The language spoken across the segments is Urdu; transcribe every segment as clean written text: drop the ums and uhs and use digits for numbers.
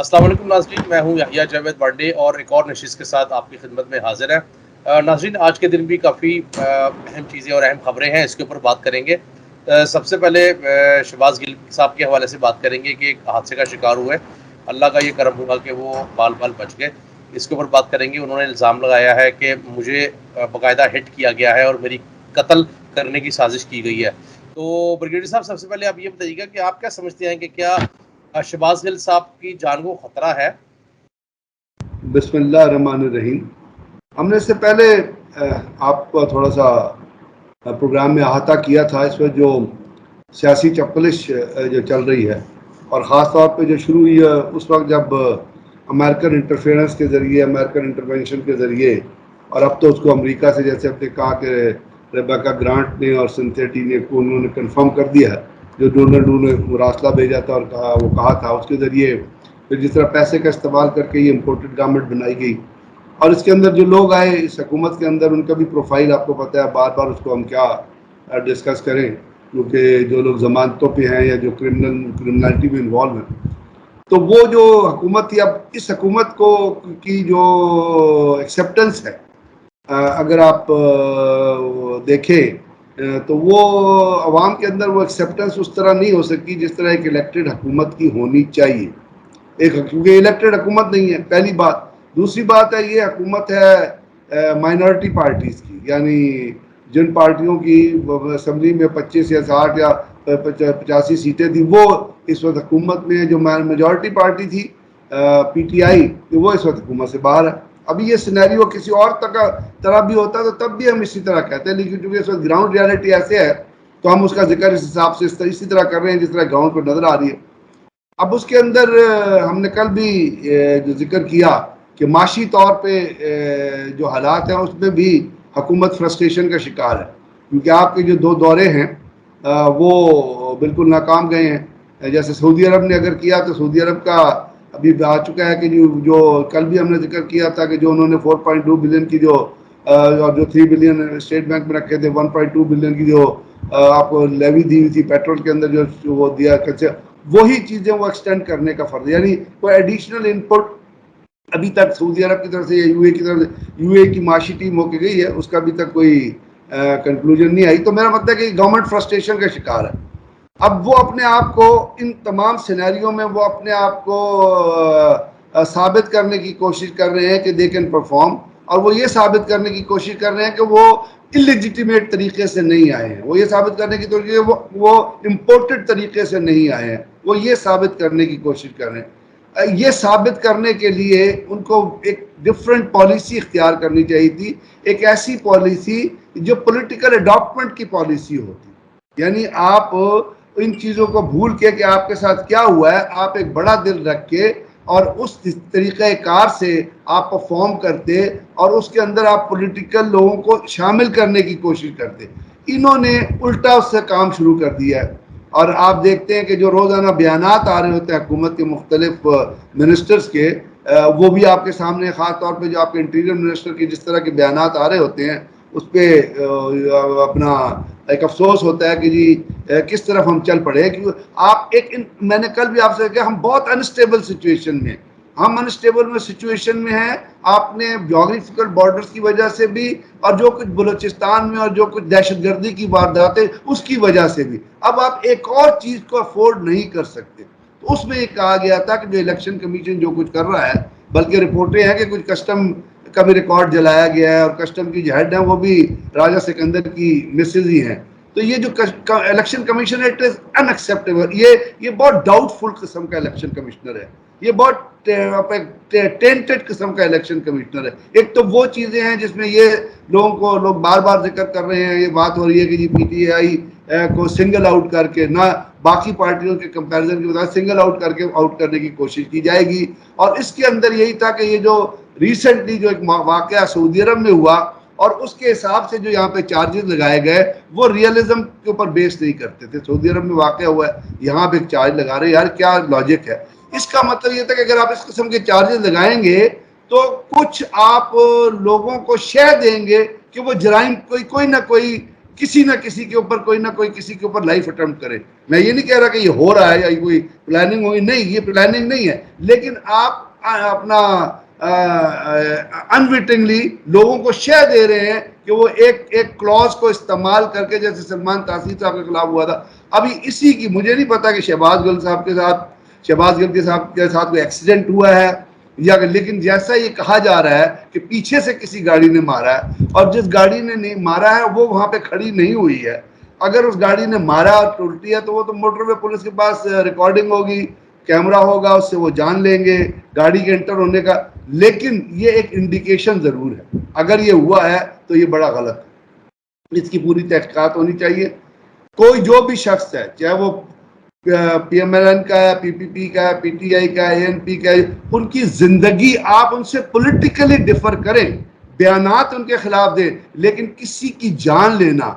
السلام علیکم ناظرین، میں ہوں یحییٰ جاوید وانڈے اور ایک اور نشست کے ساتھ آپ کی خدمت میں حاضر ہیں۔ ناظرین، آج کے دن بھی کافی اہم چیزیں اور اہم خبریں ہیں، اس کے اوپر بات کریں گے۔ سب سے پہلے شہباز گل صاحب کے حوالے سے بات کریں گے کہ ایک حادثے کا شکار ہوئے، اللہ کا یہ کرم ہوا کہ وہ بال بال بچ گئے۔ اس کے اوپر بات کریں گے۔ انہوں نے الزام لگایا ہے کہ مجھے باقاعدہ ہٹ کیا گیا ہے اور میری قتل کرنے کی سازش کی گئی ہے۔ تو بریگیڈیئر صاحب، سب سے پہلے آپ یہ بتائیے گا کہ آپ کیا سمجھتے ہیں کہ کیا شہباز گل صاحب کی جان کو خطرہ ہے؟ بسم اللہ الرحمن الرحیم۔ ہم نے اس سے پہلے آپ کو تھوڑا سا پروگرام میں احاطہ کیا تھا اس وقت جو سیاسی چپلش جو چل رہی ہے، اور خاص طور پہ جو شروع ہوئی ہے اس وقت جب امریکن انٹرفیئرنس کے ذریعے، امریکن انٹرونشن کے ذریعے، اور اب تو اس کو امریکہ سے جیسے آپ نے کہا کہ ریبیکا گرانٹ نے اور سنتھیٹی نے کو انہوں نے کنفرم کر دیا ہے، جو ڈونلڈ نے مراسلہ بھیجا تھا اور کہا تھا، اس کے ذریعے پھر جس طرح پیسے کا استعمال کر کے یہ امپورٹڈ گورنمنٹ بنائی گئی، اور اس کے اندر جو لوگ آئے اس حکومت کے اندر ان کا بھی پروفائل آپ کو پتہ ہے، بار بار اس کو ہم کیا ڈسکس کریں، کیونکہ جو لوگ ضمانتوں پہ ہیں یا جو کرمنالٹی میں انوالو ہیں، تو وہ جو حکومت تھی، اب اس حکومت کو کی جو ایکسیپٹنس ہے، اگر آپ دیکھیں تو وہ عوام کے اندر وہ ایکسیپٹنس اس طرح نہیں ہو سکتی جس طرح ایک الیکٹڈ حکومت کی ہونی چاہیے، کیونکہ الیکٹڈ حکومت نہیں ہے، پہلی بات۔ دوسری بات ہے یہ حکومت ہے مائنورٹی پارٹیز کی، یعنی جن پارٹیوں کی اسمبلی میں 25 یا 60 یا 85 سیٹیں تھیں، وہ اس وقت حکومت میں، جو میجورٹی پارٹی تھی پی ٹی آئی، وہ اس وقت حکومت سے باہر ہے۔ ابھی یہ سینیریو کسی اور طرح بھی ہوتا تو تب بھی ہم اسی طرح کہتے ہیں، لیکن کیونکہ اس وقت گراؤنڈ ریالٹی ایسے ہے تو ہم اس کا ذکر اس حساب سے اسی طرح کر رہے ہیں جس طرح گراؤنڈ کو نظر آ رہی ہے۔ اب اس کے اندر ہم نے کل بھی جو ذکر کیا کہ معاشی طور پہ جو حالات ہیں اس میں بھی حکومت فرسٹریشن کا شکار ہے، کیونکہ آپ کے جو دو دورے ہیں وہ بالکل ناکام گئے ہیں۔ جیسے سعودی عرب نے اگر کیا تو سعودی عرب کا ابھی آ چکا ہے کہ جو کل بھی ہم نے ذکر کیا تھا کہ جو انہوں نے 4.2 بلین کی جو اور جو 3 بلین اسٹیٹ بینک میں رکھے تھے، 1.2 بلین کی جو آپ کو لیوی دی ہوئی تھی پیٹرول کے اندر جو وہ دیا، وہی چیزیں وہ ایکسٹینڈ کرنے کا فرض، یعنی کوئی ایڈیشنل ان پٹ ابھی تک سعودی عرب کی طرف سے یا یو اے کی طرف سے، یو اے کی معاشی ٹیم ہو کے گئی ہے، اس کا ابھی تک کوئی کنکلوژن نہیں آئی۔ تو میرا مطلب ہے کہ گورنمنٹ فرسٹریشن کا شکار ہے۔ اب وہ اپنے آپ کو ان تمام سینیریوں میں وہ اپنے آپ کو ثابت کرنے کی کوشش کر رہے ہیں کہ دے کین پرفارم، اور وہ یہ ثابت کرنے کی کوشش کر رہے ہیں کہ وہ انلیجیٹیمیٹ طریقے سے نہیں آئے ہیں، وہ یہ ثابت کرنے کی کوشش وہ امپورٹڈ طریقے سے نہیں آئے ہیں، وہ یہ ثابت کرنے کی کوشش کر رہے ہیں۔ یہ ثابت کرنے کے لیے ان کو ایک ڈفرینٹ پالیسی اختیار کرنی چاہیے تھی، ایک ایسی پالیسی جو پولیٹیکل اڈاپٹمنٹ کی پالیسی ہوتی، یعنی آپ ان چیزوں کو بھول کے کہ آپ کے ساتھ کیا ہوا ہے، آپ ایک بڑا دل رکھ کے اور اس طریقہ کار سے آپ پرفارم کرتے، اور اس کے اندر آپ پولیٹیکل لوگوں کو شامل کرنے کی کوشش کرتے۔ انہوں نے الٹا اس سے کام شروع کر دیا ہے، اور آپ دیکھتے ہیں کہ جو روزانہ بیانات آ رہے ہوتے ہیں حکومت کے مختلف منسٹرز کے، وہ بھی آپ کے سامنے، خاص طور پہ جو آپ کے انٹیریئر منسٹر کی جس طرح کے بیانات آ رہے ہوتے ہیں، اس پہ اپنا ایک افسوس ہوتا ہے کہ جی کس طرف ہم چل پڑے، کیونکہ آپ میں نے کل بھی آپ سے کہا ہم بہت انسٹیبل سچویشن میں، ہم انسٹیبل سچویشن میں ہیں، آپ نے جغرافیکل بارڈرز کی وجہ سے بھی، اور جو کچھ بلوچستان میں اور جو کچھ دہشت گردی کی وارداتیں اس کی وجہ سے بھی، اب آپ ایک اور چیز کو افورڈ نہیں کر سکتے۔ تو اس میں یہ کہا گیا تھا کہ جو الیکشن کمیشن جو کچھ کر رہا ہے، بلکہ رپورٹیں ہیں کہ کچھ کسٹم کا بھی ریکارڈ جلایا گیا ہے، اور کسٹم کی جو ہیڈ ہیں وہ بھی راجہ سکندر کی مسز ہی ہیں۔ تو یہ جو الیکشن کمیشن ہے اٹ از ان ایکسیپٹیبل، یہ بہت ڈاؤٹ فل قسم کا الیکشن کمشنر ہے، یہ بہت ٹینٹڈ قسم کا الیکشن کمشنر ہے۔ ایک تو وہ چیزیں ہیں جس میں یہ لوگ بار بار ذکر کر رہے ہیں، یہ بات ہو رہی ہے کہ جی پی ٹی آئی کو سنگل آؤٹ کر کے، نہ باقی پارٹیوں کے کمپیریزن کی وجہ سے سنگل آؤٹ کر کے آؤٹ کرنے کی کوشش کی جائے گی۔ اور اس کے اندر یہی تھا کہ یہ جو ریسنٹلی جو ایک واقعہ سعودی عرب میں ہوا، اور اس کے حساب سے جو یہاں پہ چارجز لگائے گئے وہ ریئلزم کے اوپر بیس نہیں کرتے تھے۔ سعودی عرب میں واقع ہوا ہے، یہاں پہ ایک چارج لگا رہے ہیں، یار کیا لاجک ہے اس کا؟ مطلب یہ تھا کہ اگر آپ اس قسم کے چارجز لگائیں گے تو کچھ آپ لوگوں کو شے دیں گے کہ وہ جرائم کوئی نہ کوئی کسی نہ کسی کے اوپر کوئی نہ کوئی کسی کے اوپر لائف اٹمپٹ کرے. میں یہ نہیں کہہ رہا کہ یہ ہو رہا ہے یا کوئی پلاننگ ہوئی, نہیں, یہ پلاننگ نہیں ہے, لیکن آپ اپنا انوٹنگلی لوگوں کو شے دے رہے ہیں کہ وہ ایک کلوز کو استعمال کر کے, جیسے سلمان تاثیر صاحب کے خلاف ہوا تھا. ابھی اسی کی مجھے نہیں پتا کہ شہباز گل کے ساتھ کوئی ایکسیڈنٹ ہوا ہے یا, لیکن جیسا یہ کہا جا رہا ہے کہ پیچھے سے کسی گاڑی نے مارا ہے, اور جس گاڑی نے مارا ہے وہ وہاں پہ کھڑی نہیں ہوئی ہے. اگر اس گاڑی نے مارا اور الٹی ہے تو وہ تو موٹر وے پولیس کے پاس ریکارڈنگ ہوگی, کیمرہ ہوگا, اس سے وہ جان لیں گے گاڑی کے انٹر ہونے کا. لیکن یہ ایک انڈیکیشن ضرور ہے, اگر یہ ہوا ہے تو یہ بڑا غلط ہے, اس کی پوری تحقیقات ہونی چاہیے. کوئی جو بھی شخص ہے, چاہے وہ پی ایم ایل این کا ہے, پی پی پی کا ہے, پی ٹی آئی کا ہے, اے این پی کا ہے, ان کی زندگی آپ ان سے پولیٹیکلی ڈفر کریں, بیانات ان کے خلاف دیں, لیکن کسی کی جان لینا,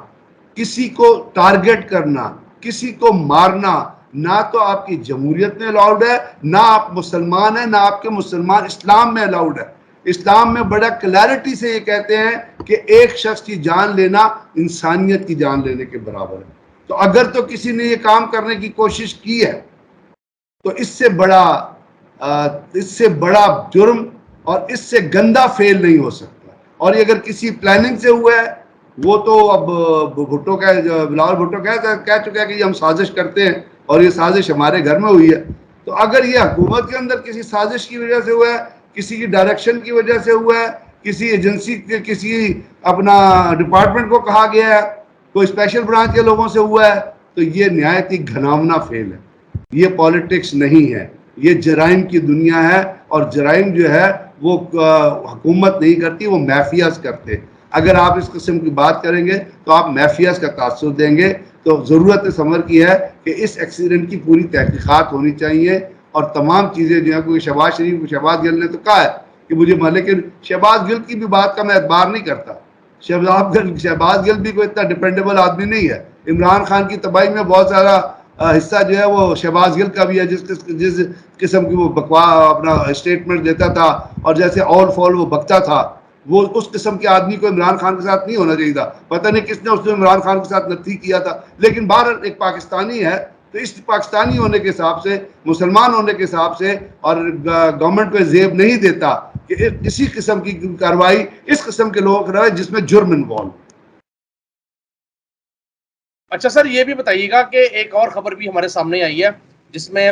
کسی کو ٹارگٹ کرنا, کسی کو مارنا, نہ تو آپ کی جمہوریت میں الاؤڈ ہے, نہ آپ مسلمان ہیں, نہ آپ کے مسلمان اسلام میں الاؤڈ ہے. اسلام میں بڑا کلیئرٹی سے یہ کہتے ہیں کہ ایک شخص کی جان لینا انسانیت کی جان لینے کے برابر ہے. تو اگر تو کسی نے یہ کام کرنے کی کوشش کی ہے تو اس سے بڑا جرم اور اس سے گندا فیل نہیں ہو سکتا. اور یہ اگر کسی پلاننگ سے ہوا ہے, وہ تو اب بھٹو بلاول بھٹو کہہ چکا ہے کہ یہ ہم سازش کرتے ہیں اور یہ سازش ہمارے گھر میں ہوئی ہے. تو اگر یہ حکومت کے اندر کسی سازش کی وجہ سے ہوا ہے, کسی کی ڈائریکشن کی وجہ سے ہوا ہے, کسی ایجنسی کے کسی اپنا ڈپارٹمنٹ کو کہا گیا ہے, کوئی اسپیشل برانچ کے لوگوں سے ہوا ہے, تو یہ نہایت ہی گھناؤنا فیل ہے. یہ پالیٹکس نہیں ہے, یہ جرائم کی دنیا ہے, اور جرائم جو ہے وہ حکومت نہیں کرتی, وہ میفیاز کرتے. اگر آپ اس قسم کی بات کریں گے تو آپ میفیاز کا تاثر دیں گے. تو ضرورت اس امر کی ہے کہ اس ایکسیڈنٹ کی پوری تحقیقات ہونی چاہیے, اور تمام چیزیں جو ہیں, کوئی شہباز گل نے تو کہا ہے کہ مجھے, لیکن شہباز گل کی بھی بات کا میں اعتبار نہیں کرتا. شہباز گل بھی کوئی اتنا ڈیپینڈیبل آدمی نہیں ہے. عمران خان کی تباہی میں بہت سارا حصہ جو ہے وہ شہباز گل کا بھی ہے, جس قسم کی وہ اپنا اسٹیٹمنٹ دیتا تھا, اور جیسے آل فال وہ بکتا تھا, وہ اس قسم کے آدمی کو عمران خان کے ساتھ نہیں ہونا چاہیے تھا. پتہ نہیں کس نے اس نے عمران خان کے ساتھ نتھی کیا تھا, لیکن باہر ایک پاکستانی ہے, تو اس پاکستانی ہونے کے حساب سے, مسلمان ہونے کے حساب سے, اور گورنمنٹ کو زیب نہیں دیتا کہ اسی قسم کی کارروائی اس قسم کے لوگوں کروائے جس میں جرم انوالو. اچھا سر, یہ بھی بتائیے گا کہ ایک اور خبر بھی ہمارے سامنے آئی ہے جس میں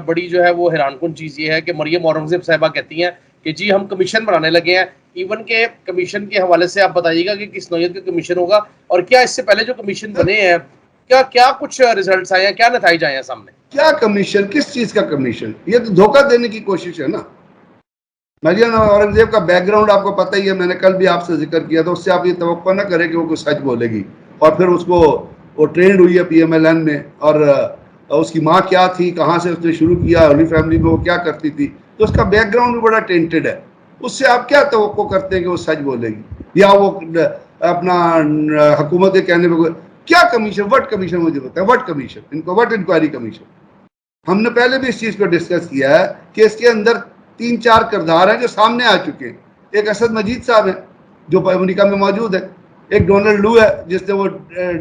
بڑی جو ہے وہ حیران کن چیز یہ ہے کہ مریم اورنگزیب صاحبہ کہتی ہیں کہ جی ہم کمیشن بنانے لگے ہیں. ایون کہ کمیشن کے حوالے سے آپ بتائیے گا کہ کس نوعیت کا کمیشن ہوگا, اور کیا اس سے پہلے جو کمیشن بنے ہیں کیا کچھ ریزلٹس آئے ہیں, کیا نتائج آئے ہیں سامنے؟ کیا کمیشن, کس چیز کا کمیشن؟ یہ تو دھوکہ دینے کی کوشش ہے نا. مریم اورنگزیب کا بیک گراؤنڈ آپ کو پتہ ہی ہے, میں نے کل بھی آپ سے ذکر کیا تھا. اس سے آپ یہ توقع نہ کریں کہ وہ کچھ سچ بولے گی, اور پھر اس کو وہ ٹرینڈ ہوئی ہے پی ایم ایل این میں, اور اس کی ماں کیا تھی, کہاں سے اس نے شروع کیا, ہولی فیملی میں وہ کیا کرتی تھی, تو اس کا بیک گراؤنڈ بھی بڑا ٹینٹڈ ہے. اس سے آپ کیا توقع کرتے ہیں کہ وہ سچ بولے گی, یا وہ اپنا حکومت کے کہنے پہ کیا کمیشن, وٹ کمیشن مجھے بتائیں, وٹ کمیشن, ان کو وٹ انکوائری کمیشن. ہم نے پہلے بھی اس چیز کو ڈسکس کیا ہے کہ اس کے اندر 3-4 کردار ہیں جو سامنے آ چکے ہیں. ایک اسد مجید صاحب ہیں جو امریکہ میں موجود ہے, ایک ڈونلڈ لو ہے جس نے وہ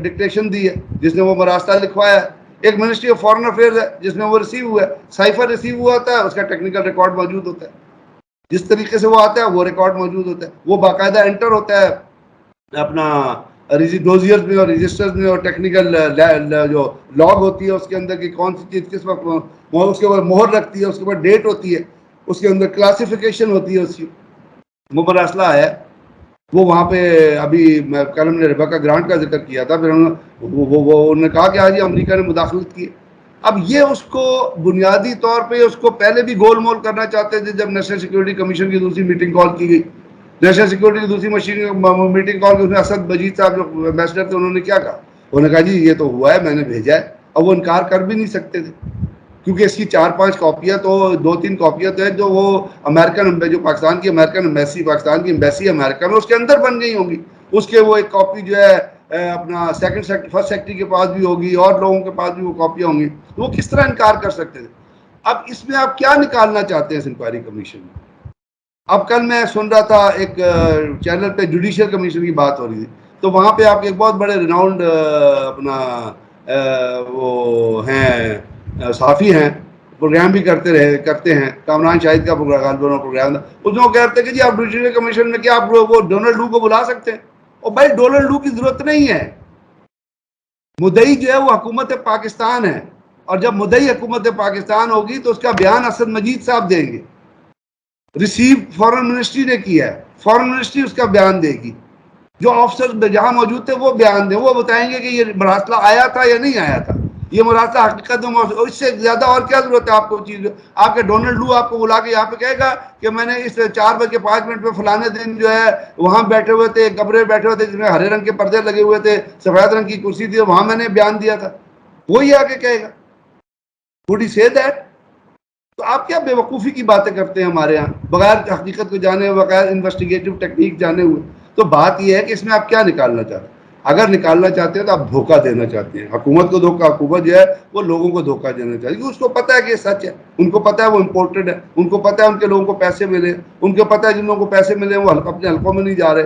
ڈکٹیشن دی ہے, جس نے وہ مراستہ لکھوایا ہے, ایک منسٹری آف فارن افیئرز ہے جس میں وہ ریسیو ہوا ہے, سائفر ریسیو ہوا ہوتا ہے, اس کا ٹیکنیکل ریکارڈ موجود ہوتا ہے, جس طریقے سے وہ آتا ہے وہ ریکارڈ موجود ہوتا ہے, وہ باقاعدہ انٹر ہوتا ہے اپنا ڈوزیئرز میں اور رجسٹرز میں, اور ٹیکنیکل جو لاگ ہوتی ہے اس کے اندر کی کون سی چیز کس وقت اس کے اوپر مہر رکھتی ہے, اس کے اوپر ڈیٹ ہوتی ہے, اس کے اندر کلاسیفیکیشن ہوتی ہے. اس کی وہ مراسلہ ہے, وہ وہاں پہ ابھی کل ہم نے ریبیکا گرانٹ کا ذکر کیا تھا, پھر انہوں نے کہا کہ آج امریکہ نے مداخلت کی. اب یہ اس کو بنیادی طور پہ اس کو پہلے بھی گول مول کرنا چاہتے تھے. جب نیشنل سیکورٹی کمیشن کی دوسری میٹنگ کال کی گئی, نیشنل سیکورٹی کی دوسری میٹنگ کال کی, اس میں اسد مجید صاحب جو ایمبیسڈر تھے انہوں نے کیا کہا, انہوں نے کہا جی یہ تو ہوا ہے, میں نے بھیجا ہے. اب وہ انکار کر بھی نہیں سکتے تھے کیونکہ اس کی 4-5 کاپیاں تو 2-3 کاپیاں تو ہیں جو وہ امریکن, جو پاکستان کی امریکن ایمبیسی, پاکستان کی ایمبیسی امریکہ میں اس کے اندر بن گئی ہوں گی. اس کے وہ ایک کاپی جو ہے اپنا فرسٹ سیکٹری کے پاس بھی ہوگی, اور لوگوں کے پاس بھی وہ کاپیاں ہوں گی. تو وہ کس طرح انکار کر سکتے تھے؟ اب اس میں آپ کیا نکالنا چاہتے ہیں اس انکوائری کمیشن میں؟ اب کل میں سن رہا تھا ایک چینل پہ جوڈیشل کمیشن کی بات ہو رہی تھی. تو وہاں پہ آپ کے ایک بہت بڑے ریناؤنڈ اپنا وہ ہیں صحافی ہیں, پروگرام بھی کرتے ہیں, کامران شاہد کا پروگرام تھا, اس میں وہ کہتے ہیں کہ جی آپ جوڈیشل کمیشن میں کیا آپ وہ ڈونلڈ لو کو بلا سکتے ہیں؟ اور بھائی ڈونلڈ لو کی ضرورت نہیں ہے, مدعی جو ہے وہ حکومت پاکستان ہے, اور جب مدعی حکومت پاکستان ہوگی تو اس کا بیان اسد مجید صاحب دیں گے, ریسیو فارن منسٹری نے کیا ہے, فارن منسٹری اس کا بیان دے گی, جو آفسر جہاں موجود تھے وہ بیان دیں, وہ بتائیں گے کہ یہ مراسلہ آیا تھا یا نہیں آیا تھا, یہ مراسلہ حقیقت میں اس سے زیادہ اور کیا ضرورت ہے آپ کو چیز. آپ کے ڈونلڈ لو آپ کو بلا کے یہاں پہ کہے گا کہ میں نے اس 4:05 پہ فلانے دن جو ہے وہاں بیٹھے ہوئے تھے, کمرے بیٹھے ہوئے تھے جس میں ہرے رنگ کے پردے لگے ہوئے تھے, سفید رنگ کی کرسی تھی, وہاں میں نے بیان دیا تھا, وہی آ کے کہے گا. would he say that؟ تو آپ کیا بے وقوفی کی باتیں کرتے ہیں ہمارے ہاں بغیر حقیقت کو جانے, بغیر انویسٹیگیٹو ٹیکنیک جانے ہوئے. تو بات یہ ہے کہ اس میں آپ کیا نکالنا چاہتے ہیں؟ اگر نکالنا چاہتے ہیں تو آپ دھوکہ دینا چاہتے ہیں حکومت کو. حکومت جو ہے وہ لوگوں کو دھوکہ دینا چاہتی ہے, اس کو پتا ہے کہ یہ سچ ہے, ان کو پتا ہے وہ امپورٹڈ ہے, ان کو پتا ہے ان کے لوگوں کو پیسے ملے, ان کو پتا ہے جن لوگوں کو پیسے ملے وہ اپنے حلقوں میں نہیں جا رہے,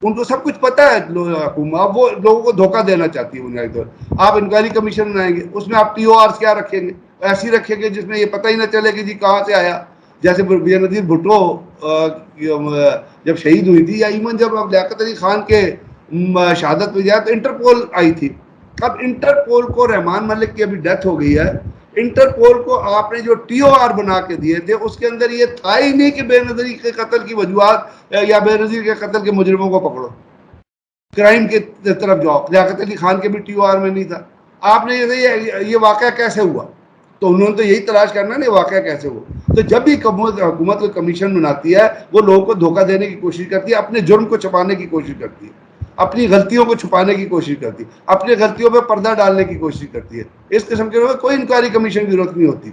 ان کو سب کچھ پتا ہے حکومت, وہ لوگوں کو دھوکہ دینا چاہتی ہے بنیادی طور. آپ انکوائری کمیشن بنائیں گے, اس میں آپ ٹی او آر کیا رکھیں گے؟ ایسی رکھیں گے جس میں یہ پتہ ہی نہ چلے کہ جی کہاں سے آیا. جیسے بے نظیر بھٹو جب شہید ہوئی تھی, یا ایون جب لیاقت علی خان کے شہادت میں جائے تو انٹرپول آئی تھی. اب انٹرپول کو رحمان ملک کی ابھی ڈیتھ ہو گئی ہے, انٹرپول کو آپ نے جو ٹی او آر بنا کے دیے تھے اس کے اندر یہ تھا ہی نہیں کہ بے نظیر کے قتل کی وجوہات یا بے نظیر کے قتل کے مجرموں کو پکڑو, کرائم کی طرف جاؤ. لیاقت علی خان کے بھی ٹی او آر میں نہیں تھا. آپ نے یہ واقعہ کیسے ہوا؟ تو انہوں نے تو یہی تلاش کرنا ہے, واقعہ کیسے ہوا. تو جب بھی حکومت کمیشن بناتی ہے وہ لوگوں کو دھوکہ دینے کی کوشش کرتی ہے, اپنے جرم کو چھپانے کی کوشش کرتی ہے, اپنی غلطیوں کو چھپانے کی کوشش کرتی ہے, اپنی غلطیوں پہ پردہ ڈالنے کی کوشش کرتی ہے. اس قسم کے کوئی انکوائری کمیشن کی ضرورت نہیں ہوتی.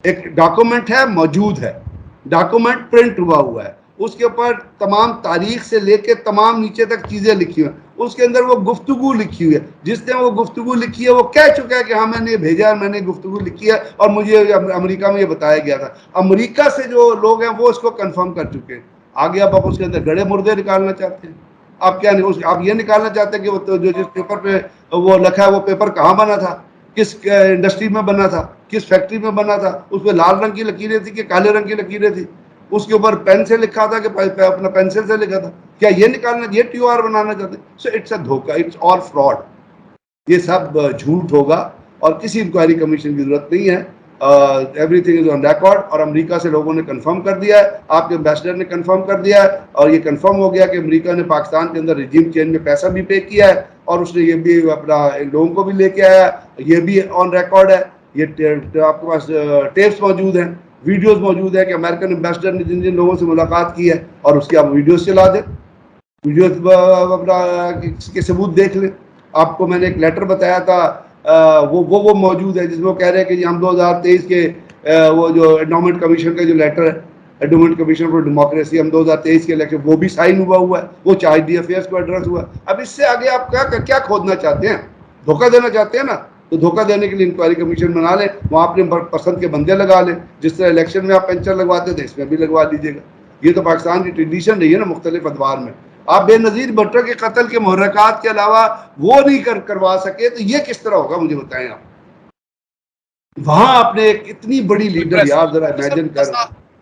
ایک ڈاکومنٹ ہے, موجود ہے, ڈاکومنٹ پرنٹ ہوا ہے, اس کے اوپر تمام تاریخ سے لے کے تمام نیچے تک چیزیں لکھی ہوئی ہیں, اس کے اندر وہ گفتگو لکھی ہوئی ہے, جس نے وہ گفتگو لکھی ہے وہ کہہ چکا ہے کہ ہاں میں نے بھیجا, میں نے گفتگو لکھی ہے اور مجھے امریکہ میں یہ بتایا گیا تھا. امریکہ سے جو لوگ ہیں وہ اس کو کنفرم کر چکے ہیں. آگے آپ اس کے اندر گڑے مردے نکالنا چاہتے ہیں. آپ کیا آپ یہ نکالنا چاہتے ہیں کہ وہ جو جس پیپر پہ وہ لکھا ہے وہ پیپر کہاں بنا تھا, کس انڈسٹری میں بنا تھا, کس فیکٹری میں بنا تھا, اس پہ لال رنگ کی لکیریں تھی کہ کالے رنگ کی لکیریں تھی, اس کے اوپر پین سے لکھا تھا کہ اپنا پینسل سے لکھا تھا. کیا یہ نکالنا, یہ ٹی او آر بنانا چاہتے ہیں؟ سو اٹس اے دھوکہ, اٹس آل فراڈ. یہ سب جھوٹ ہوگا اور کسی انکوائری کمیشن کی ضرورت نہیں ہے. Every thing is on record, اور امریکہ سے لوگوں نے کنفرم کر دیا ہے, آپ کے امبیسڈر نے کنفرم کر دیا ہے, اور یہ کنفرم ہو گیا کہ امریکہ نے پاکستان کے اندر رجیم چینج میں پیسہ بھی پے کیا ہے, اور اس نے یہ بھی اپنا لوگوں کو بھی لے کے آیا, یہ بھی آن ریکارڈ ہے. یہ آپ کے پاس ٹیپس موجود ہیں, ویڈیوز موجود ہے کہ امریکن امبیسڈر نے جن جن لوگوں سے ملاقات کی ہے, اور اس کی آپ ویڈیوز چلا دیں, ویڈیوز اپنا کے ثبوت دیکھ لیں. آپ کو میں نے ایک لیٹر بتایا تھا, وہ موجود ہے جس میں وہ کہہ رہے ہیں کہ ہم 2023 کے وہ جو انڈومنٹ کمیشن کا جو لیٹر ہے, انڈومنٹ کمیشن فار ڈیموکریسی, ہم 2023 کے الیکشن وہ بھی سائن ہوا ہے, وہ چارج ڈی افیئرس کو ایڈریس ہوا ہے. اب اس سے آگے آپ کیا کھودنا چاہتے ہیں؟ دھوکہ دینا چاہتے ہیں نا, تو دھوکہ دینے کے لیے انکوائری کمیشن بنا لیں, وہاں اپنے پسند کے بندے لگا لیں. جس طرح الیکشن میں آپ پینچر لگواتے تھے اس میں بھی لگوا لیجیے گا. یہ تو پاکستان کی ٹریڈیشن رہی ہے نا مختلف ادوار میں. آپ بے نظیر بھٹو کے قتل کے محرکات کے علاوہ وہ نہیں کروا سکے تو یہ کس طرح ہوگا مجھے بتائیں آپ. وہاں آپ نے ایک اتنی بڑی لیڈر, یار ذرا امیجن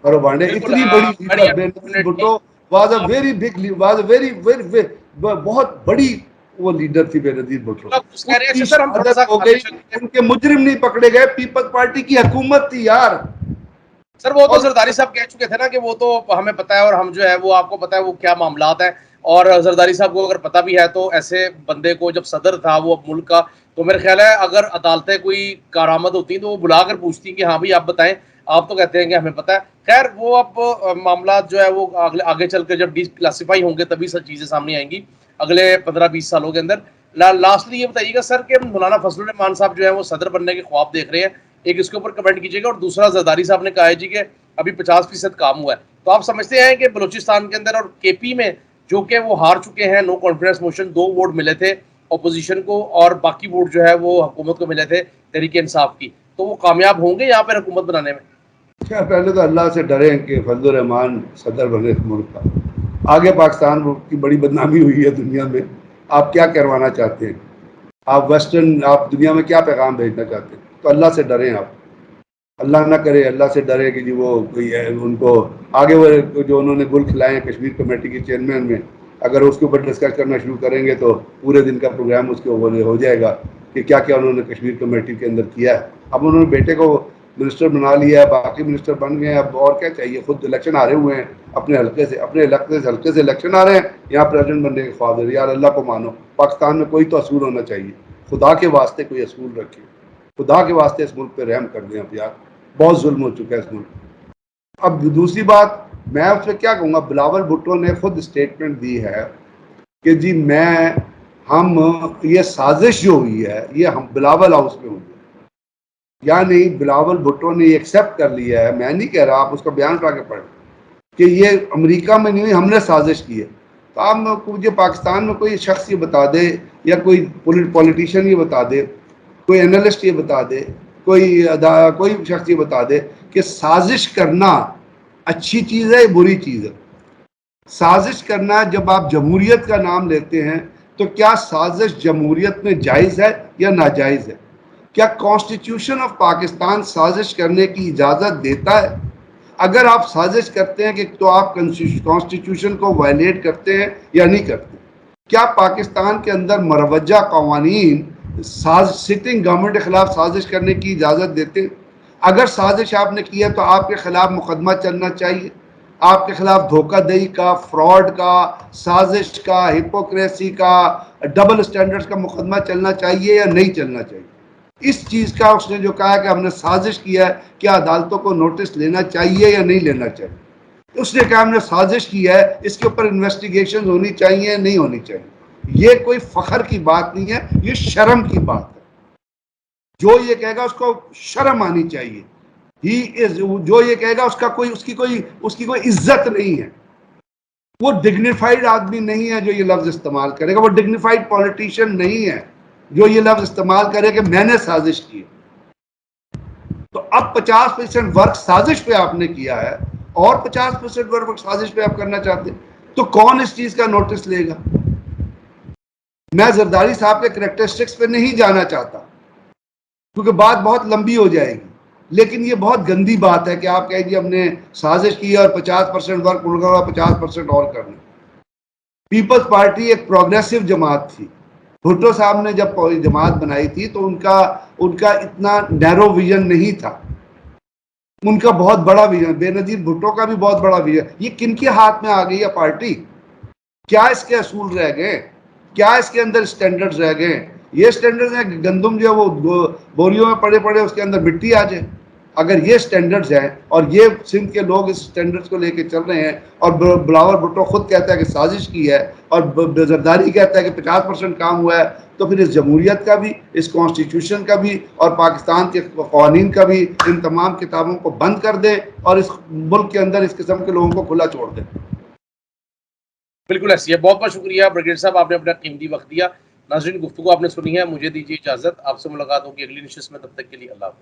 کرو بانڈے, اتنی بڑی leader Benazir Bhutto was a very big, was a very بہت بڑی وہ لیڈر تھی بے نظیر بھٹو. ان کی شہادت ہو گئی, ان کے مجرم نہیں پکڑے گئے, پیپلز پارٹی کی حکومت تھی یار. سر وہ تو زرداری صاحب کہہ چکے تھے نا کہ وہ تو ہمیں پتا ہے, اور ہم جو ہے وہ آپ کو پتا ہے وہ کیا معاملات ہیں, اور زرداری صاحب کو اگر پتا بھی ہے تو ایسے بندے کو جب صدر تھا وہ ملک کا, تو میرے خیال ہے اگر عدالتیں کوئی کارآمد ہوتی تو وہ بلا کر پوچھتی کہ ہاں بھائی آپ بتائیں, آپ تو کہتے ہیں کہ ہمیں پتا ہے. خیر وہ اب معاملات جو ہے وہ آگے چل کے جب ڈی کلاسیفائی ہوں گے تبھی سب چیزیں سامنے آئیں گی اگلے 15-20 سالوں کے اندر. لاسٹلی یہ بتائیے گا سر کہ مولانا فضل الرحمان صاحب جو ہے وہ صدر بننے کے خواب دیکھ رہے ہیں, ایک اس کے اوپر کمنٹ کیجیے گا. اور دوسرا زرداری صاحب نے کہا ہے جی کہ ابھی 50% کام ہوا ہے, تو آپ سمجھتے ہیں کہ بلوچستان کے اندر اور کے پی میں جو کہ وہ ہار چکے ہیں, نو کانفیڈنس موشن 2 ووٹ ملے تھے اپوزیشن کو اور باقی ووٹ جو ہے وہ حکومت کو ملے تھے تحریک انصاف کی, تو وہ کامیاب ہوں گے یہاں پہ حکومت بنانے میں؟ پہلے تو اللہ سے ڈریں کہ فضل الرحمان صدر بنے ملک کا. آگے پاکستان کی بڑی بدنامی ہوئی ہے دنیا میں, آپ کیا کروانا چاہتے ہیں, آپ ویسٹرن, آپ دنیا میں کیا پیغام بھیجنا چاہتے ہیں. تو اللہ سے ڈریں آپ, اللہ نہ کرے, اللہ سے ڈرے کہ جی وہ کوئی ہے ان کو آگے وہ جو انہوں نے گل کھلائے ہیں کشمیر کمیٹی کے چیئرمین میں, اگر اس کے اوپر ڈسکس کرنا شروع کریں گے تو پورے دن کا پروگرام اس کے اوپر ہو جائے گا کہ کیا کیا انہوں نے کشمیر کمیٹی کے اندر کیا ہے. اب انہوں نے بیٹے کو منسٹر بنا لیا ہے, باقی منسٹر بن گئے ہیں, اب اور کیا چاہیے. خود الیکشن آ رہے ہوئے ہیں اپنے حلقے سے, حلقے سے الیکشن آ رہے ہیں, یہاں پریزیڈنٹ بننے کے خواب ہے. یار اللہ کو مانو, پاکستان میں کوئی تو اصول ہونا چاہیے, خدا کے واسطے کوئی اصول رکھے, خدا کے واسطے اس ملک پہ رحم کر دیں. اب یار بہت ظلم ہو چکا ہے اس ملک. اب دوسری بات میں اس پہ کیا کہوں گا, بلاول بھٹو نے خود اسٹیٹمنٹ دی ہے کہ جی ہم یہ سازش جو ہوئی ہے یہ ہم بلاول ہاؤس میں ہوئی ہے. یعنی بلاول بھٹو نے یہ ایکسیپٹ کر لیا ہے, میں نہیں کہہ رہا, آپ اس کا بیان اٹھا کے پڑھیں, کہ یہ امریکہ میں نہیں ہوئی, ہم نے سازش کی ہے. تو آپ مجھے پاکستان میں کوئی شخص یہ بتا دے, یا کوئی پولیٹیشین یہ بتا دے, کوئی اینالسٹ یہ بتا دے, کوئی شخص یہ بتا دے کہ سازش کرنا اچھی چیز ہے یا بری چیز ہے. سازش کرنا, جب آپ جمہوریت کا نام لیتے ہیں تو کیا سازش جمہوریت میں جائز ہے یا ناجائز ہے؟ کیا کانسٹیٹیوشن آف پاکستان سازش کرنے کی اجازت دیتا ہے؟ اگر آپ سازش کرتے ہیں کہ تو آپ کانسٹیٹیوشن کو وائلیٹ کرتے ہیں یا نہیں کرتے. کیا پاکستان کے اندر مروجہ قوانین سٹنگ گورنمنٹ کے خلاف سازش کرنے کی اجازت دیتے ہیں؟ اگر سازش آپ نے کی ہے تو آپ کے خلاف مقدمہ چلنا چاہیے, آپ کے خلاف دھوکہ دہی کا, فراڈ کا, سازش کا, ہپوکریسی کا, ڈبل سٹینڈرڈز کا مقدمہ چلنا چاہیے یا نہیں چلنا چاہیے. اس چیز کا اس نے جو کہا کہ ہم نے سازش کیا ہے, کیا عدالتوں کو نوٹس لینا چاہیے یا نہیں لینا چاہیے. اس نے کہا ہم نے سازش کی ہے, اس کے اوپر انویسٹیگیشن ہونی چاہیے یا نہیں ہونی چاہیے. یہ کوئی فخر کی بات نہیں ہے, یہ شرم کی بات ہے. جو یہ کہے گا اس کو شرم آنی چاہیے. جو یہ کہے گا اس کی کوئی عزت نہیں ہے. وہ ڈگنیفائڈ آدمی نہیں ہے جو یہ لفظ استعمال کرے گا, وہ ڈگنیفائڈ پولیٹیشین نہیں ہے جو یہ لفظ استعمال کرے کہ میں نے سازش کی. تو اب 50% ورک سازش پہ آپ نے کیا ہے اور 50% ورک سازش پہ آپ کرنا چاہتے ہیں, تو کون اس چیز کا نوٹس لے گا؟ میں زرداری صاحب کے کریکٹرسٹکس پہ نہیں جانا چاہتا کیونکہ بات بہت لمبی ہو جائے گی, لیکن یہ بہت گندی بات ہے کہ آپ کہیں گے ہم نے سازش کی اور 50% ورک مل گا, 50% اور کرنا. پیپلز پارٹی ایک پروگریسو جماعت تھی. بھٹو صاحب نے جب جماعت بنائی تھی تو ان کا اتنا نیرو ویژن نہیں تھا, ان کا بہت بڑا ویژن, بے نظیر بھٹو کا بھی بہت بڑا ویژن. یہ کن کے ہاتھ میں آ گئی ہے پارٹی؟ کیا اس کے اصول رہ گئے, کیا اس کے اندر سٹینڈرڈز رہ گئے؟ یہ سٹینڈرڈز ہیں کہ گندم جو ہے وہ بوریوں میں پڑے پڑے اس کے اندر مٹی آ جائے. اگر یہ سٹینڈرڈز ہیں اور یہ سندھ کے لوگ اس سٹینڈرڈز کو لے کے چل رہے ہیں, اور بلاول بھٹو خود کہتا ہے کہ سازش کی ہے اور زرداری کہتا ہے کہ 50% کام ہوا ہے, تو پھر اس جمہوریت کا بھی, اس کانسٹیٹیوشن کا بھی اور پاکستان کے قوانین کا بھی ان تمام کتابوں کو بند کر دیں اور اس ملک کے اندر اس قسم کے لوگوں کو کھلا چھوڑ دیں. بالکل ایسی ہے. بہت بہت شکریہ بریگیڈیئر صاحب, آپ نے اپنا قیمتی وقت دیا. ناظرین, گفتگو آپ نے سنی ہے, مجھے دیجیے اجازت, آپ سے ملاقات ہوگی اگلی نشست میں, تب تک کے لیے اللہ حافظ.